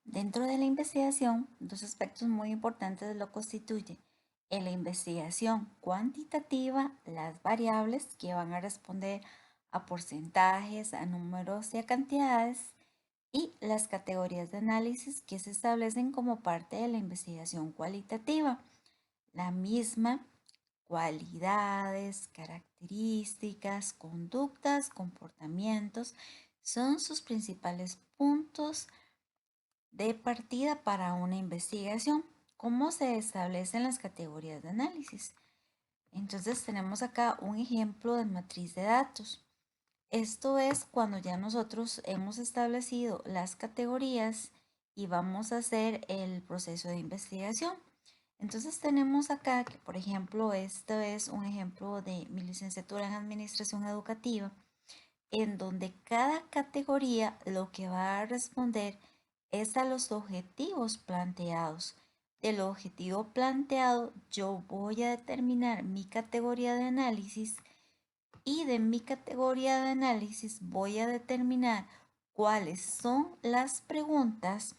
Dentro de la investigación, dos aspectos muy importantes lo constituyen. En la investigación cuantitativa, las variables que van a responder a porcentajes, a números y a cantidades, y las categorías de análisis que se establecen como parte de la investigación cualitativa. La misma, cualidades, características, conductas, comportamientos, son sus principales puntos de partida para una investigación. ¿Cómo se establecen las categorías de análisis? Entonces tenemos acá un ejemplo de matriz de datos. Esto es cuando ya nosotros hemos establecido las categorías y vamos a hacer el proceso de investigación. Entonces tenemos acá que, por ejemplo, esto es un ejemplo de mi licenciatura en Administración Educativa, en donde cada categoría lo que va a responder es a los objetivos planteados. Del objetivo planteado yo voy a determinar mi categoría de análisis y de mi categoría de análisis voy a determinar cuáles son las preguntas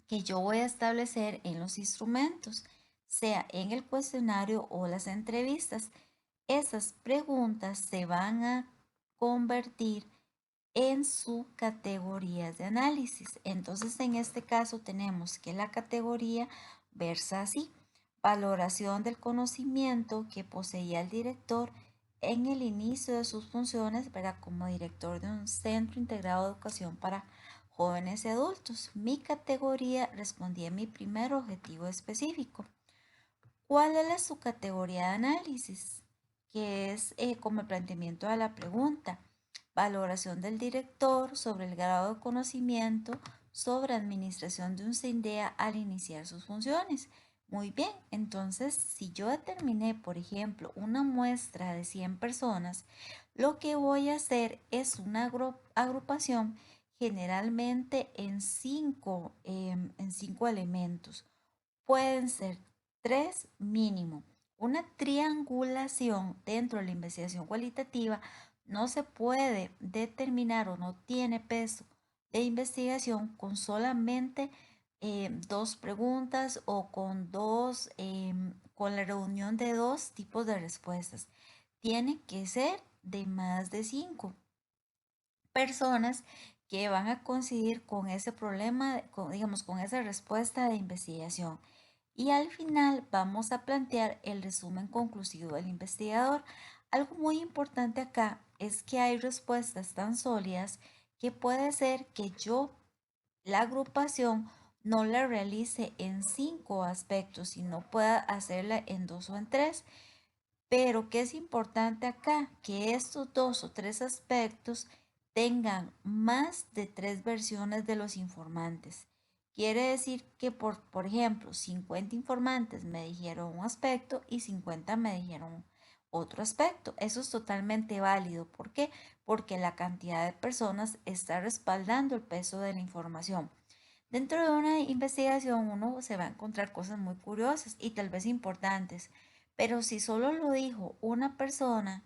que yo voy a establecer en los instrumentos, sea en el cuestionario o las entrevistas. Esas preguntas se van a convertir en su categoría de análisis. Entonces, en este caso tenemos que la categoría versa así: valoración del conocimiento que poseía el director en el inicio de sus funciones, ¿verdad?, como director de un centro integrado de educación para jóvenes y adultos. Mi categoría respondía a mi primer objetivo específico. ¿Cuál es la subcategoría de análisis? Que es como el planteamiento de la pregunta: valoración del director sobre el grado de conocimiento sobre administración de un CINDEA al iniciar sus funciones. Muy bien, entonces si yo determiné, por ejemplo, una muestra de 100 personas, lo que voy a hacer es una agrupación generalmente en cinco elementos. Pueden ser tres mínimo. Una triangulación dentro de la investigación cualitativa no se puede determinar o no tiene peso de investigación con solamente dos preguntas o con la reunión de dos tipos de respuestas. Tiene que ser de más de cinco personas que van a coincidir con ese problema, digamos, con esa respuesta de investigación. Y al final vamos a plantear el resumen conclusivo del investigador. Algo muy importante acá es que hay respuestas tan sólidas que puede ser que yo, la agrupación, no la realice en 5 aspectos, sino pueda hacerla en 2 o en 3. Pero ¿qué es importante acá? Que estos 2 o 3 aspectos tengan más de 3 versiones de los informantes. Quiere decir que, por ejemplo, 50 informantes me dijeron un aspecto y 50 me dijeron otro aspecto. Eso es totalmente válido. ¿Por qué? Porque la cantidad de personas está respaldando el peso de la información. Dentro de una investigación uno se va a encontrar cosas muy curiosas y tal vez importantes, pero si solo lo dijo una persona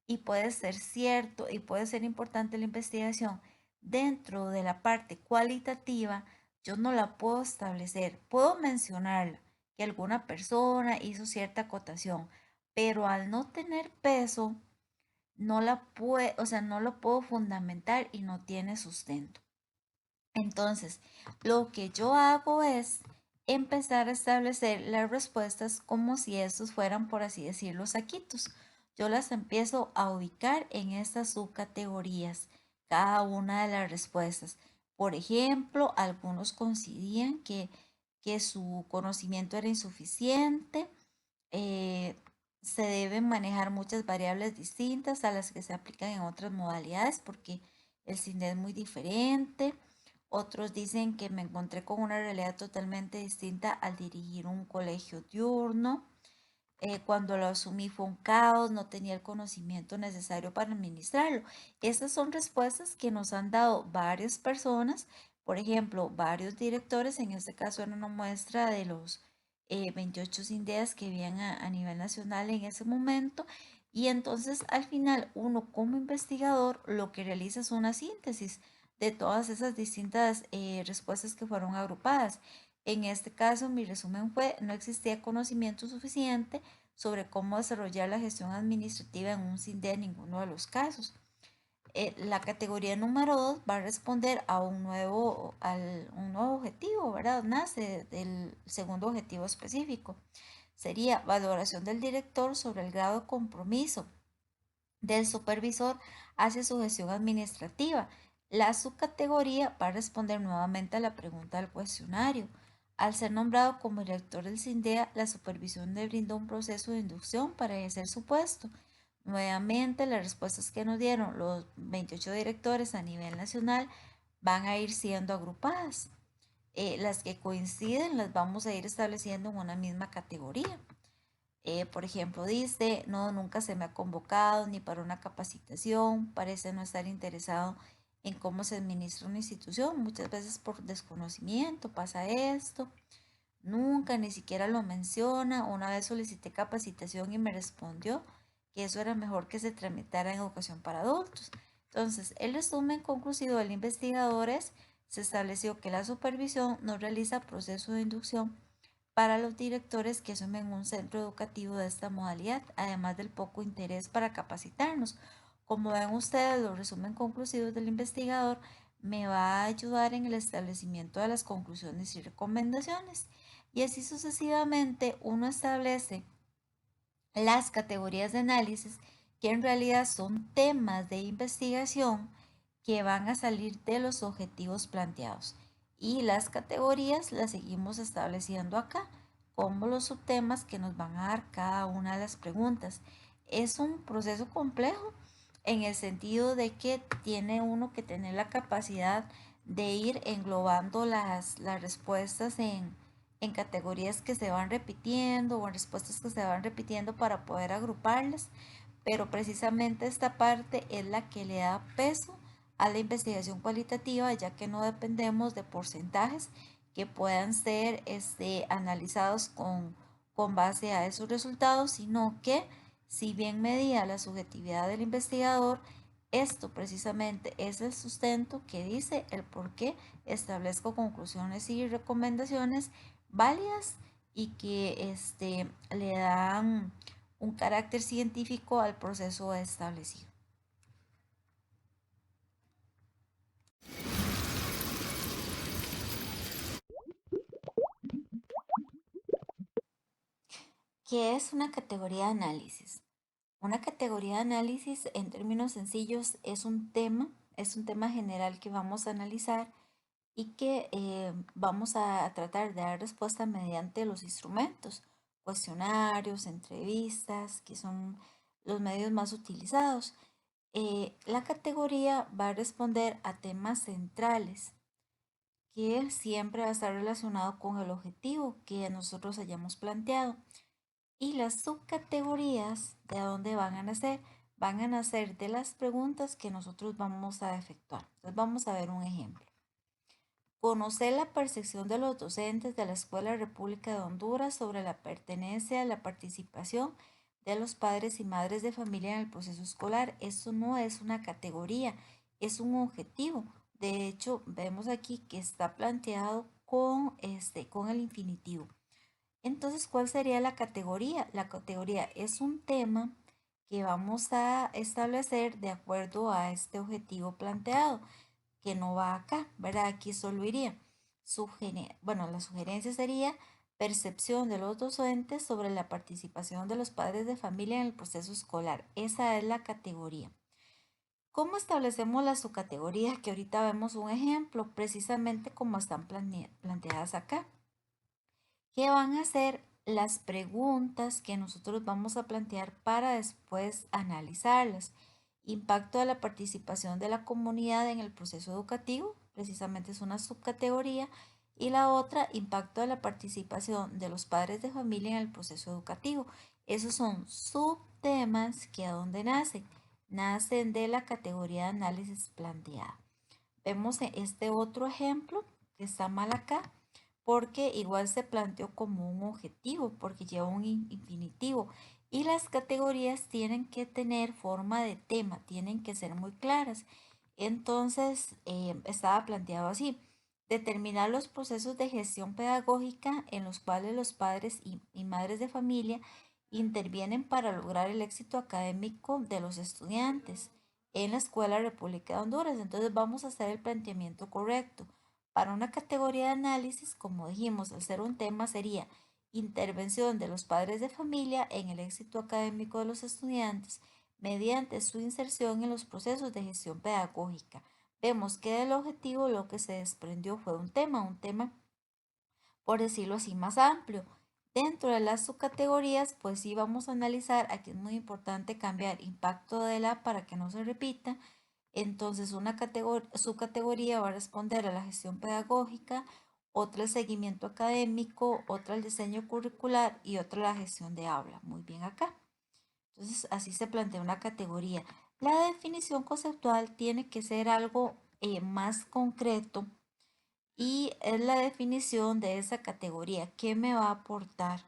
y puede ser cierto y puede ser importante la investigación, dentro de la parte cualitativa yo no la puedo establecer. Puedo mencionarla, que alguna persona hizo cierta acotación, pero al no tener peso no la puedo, o sea, no lo puedo fundamentar y no tiene sustento. Entonces, lo que yo hago es empezar a establecer las respuestas como si estos fueran, por así decirlo, saquitos. Yo las empiezo a ubicar en estas subcategorías, cada una de las respuestas. Por ejemplo, algunos coincidían que su conocimiento era insuficiente. eh, Se deben manejar muchas variables distintas a las que se aplican en otras modalidades porque el CINDE es muy diferente. Otros dicen que me encontré con una realidad totalmente distinta al dirigir un colegio diurno. Cuando lo asumí fue un caos, no tenía el conocimiento necesario para administrarlo. Estas son respuestas que nos han dado varias personas, por ejemplo, varios directores. En este caso era una muestra de los 28 CINDEAs que habían a nivel nacional en ese momento. Y entonces al final uno como investigador lo que realiza es una síntesis de todas esas distintas respuestas que fueron agrupadas. En este caso, mi resumen fue, no existía conocimiento suficiente sobre cómo desarrollar la gestión administrativa en un CINDE en ninguno de los casos. La categoría número 2 va a responder a un nuevo objetivo, ¿verdad? Nace del segundo objetivo específico. Sería valoración del director sobre el grado de compromiso del supervisor hacia su gestión administrativa. La subcategoría va a responder nuevamente a la pregunta del cuestionario. Al ser nombrado como director del CINDEA, la supervisión le brindó un proceso de inducción para ejercer su puesto. Nuevamente, las respuestas que nos dieron los 28 directores a nivel nacional van a ir siendo agrupadas. Las que coinciden las vamos a ir estableciendo en una misma categoría. Por ejemplo, dice, no, nunca se me ha convocado ni para una capacitación, parece no estar interesado en cómo se administra una institución, muchas veces por desconocimiento pasa esto, nunca ni siquiera lo menciona, una vez solicité capacitación y me respondió que eso era mejor que se tramitara en educación para adultos. Entonces, el resumen conclusivo del investigador es, se estableció que la supervisión no realiza proceso de inducción para los directores que asumen un centro educativo de esta modalidad, además del poco interés para capacitarnos. Como ven ustedes, los resumen conclusivos del investigador me va a ayudar en el establecimiento de las conclusiones y recomendaciones. Y así sucesivamente uno establece las categorías de análisis que en realidad son temas de investigación que van a salir de los objetivos planteados. Y las categorías las seguimos estableciendo acá como los subtemas que nos van a dar cada una de las preguntas. Es un proceso complejo en el sentido de que tiene uno que tener la capacidad de ir englobando las respuestas en categorías que se van repitiendo o en respuestas que se van repitiendo para poder agruparlas, pero precisamente esta parte es la que le da peso a la investigación cualitativa, ya que no dependemos de porcentajes que puedan ser analizados con base a esos resultados, sino que si bien medía la subjetividad del investigador, esto precisamente es el sustento que dice el por qué establezco conclusiones y recomendaciones válidas y que le dan un carácter científico al proceso establecido. ¿Qué es una categoría de análisis? Una categoría de análisis, en términos sencillos, es un tema general que vamos a analizar y que vamos a tratar de dar respuesta mediante los instrumentos, cuestionarios, entrevistas, que son los medios más utilizados. La categoría va a responder a temas centrales que siempre va a estar relacionado con el objetivo que nosotros hayamos planteado. Y las subcategorías de dónde van a nacer de las preguntas que nosotros vamos a efectuar. Entonces vamos a ver un ejemplo. Conocer la percepción de los docentes de la Escuela República de Honduras sobre la pertenencia a la participación de los padres y madres de familia en el proceso escolar. Esto no es una categoría, es un objetivo. De hecho, vemos aquí que está planteado con el infinitivo. Entonces, ¿cuál sería la categoría? La categoría es un tema que vamos a establecer de acuerdo a este objetivo planteado, que no va acá, ¿verdad? Aquí solo iría. Bueno, la sugerencia sería percepción de los docentes sobre la participación de los padres de familia en el proceso escolar. Esa es la categoría. ¿Cómo establecemos las subcategorías? Que ahorita vemos un ejemplo, precisamente como están planteadas acá. ¿Qué van a ser las preguntas que nosotros vamos a plantear para después analizarlas? Impacto de la participación de la comunidad en el proceso educativo, precisamente es una subcategoría, y la otra, impacto de la participación de los padres de familia en el proceso educativo. Esos son subtemas que a dónde nacen. Nacen de la categoría de análisis planteada. Vemos este otro ejemplo que está mal acá porque igual se planteó como un objetivo, porque lleva un infinitivo. Y las categorías tienen que tener forma de tema, tienen que ser muy claras. Entonces, estaba planteado así: determinar los procesos de gestión pedagógica en los cuales los padres y madres de familia intervienen para lograr el éxito académico de los estudiantes en la Escuela República de Honduras. Entonces vamos a hacer el planteamiento correcto. Para una categoría de análisis, como dijimos, al ser un tema sería intervención de los padres de familia en el éxito académico de los estudiantes mediante su inserción en los procesos de gestión pedagógica. Vemos que del objetivo lo que se desprendió fue un tema, por decirlo así, más amplio. Dentro de las subcategorías, pues sí vamos a analizar, aquí es muy importante cambiar impacto de la para que no se repita. Entonces, una subcategoría va a responder a la gestión pedagógica, otra el seguimiento académico, otra el diseño curricular y otra la gestión de aula. Muy bien acá. Entonces, así se plantea una categoría. La definición conceptual tiene que ser algo más concreto y es la definición de esa categoría. ¿Qué me va a aportar?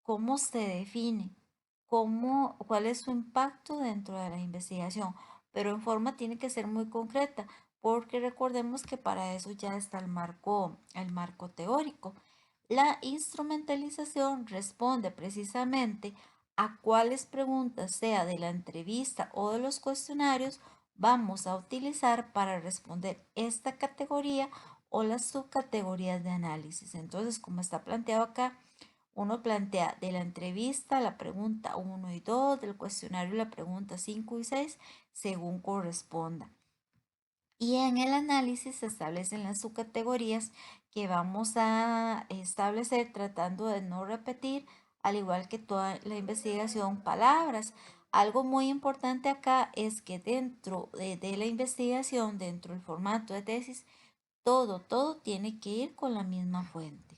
¿Cómo se define? ¿Cuál es su impacto dentro de la investigación? Pero en forma tiene que ser muy concreta, porque recordemos que para eso ya está el marco teórico. La instrumentalización responde precisamente a cuáles preguntas, sea de la entrevista o de los cuestionarios, vamos a utilizar para responder esta categoría o las subcategorías de análisis. Entonces, como está planteado acá, uno plantea de la entrevista la pregunta 1 y 2, del cuestionario la pregunta 5 y 6, según corresponda. Y en el análisis se establecen las subcategorías que vamos a establecer tratando de no repetir, al igual que toda la investigación, palabras. Algo muy importante acá es que dentro de la investigación, dentro del formato de tesis, todo tiene que ir con la misma fuente.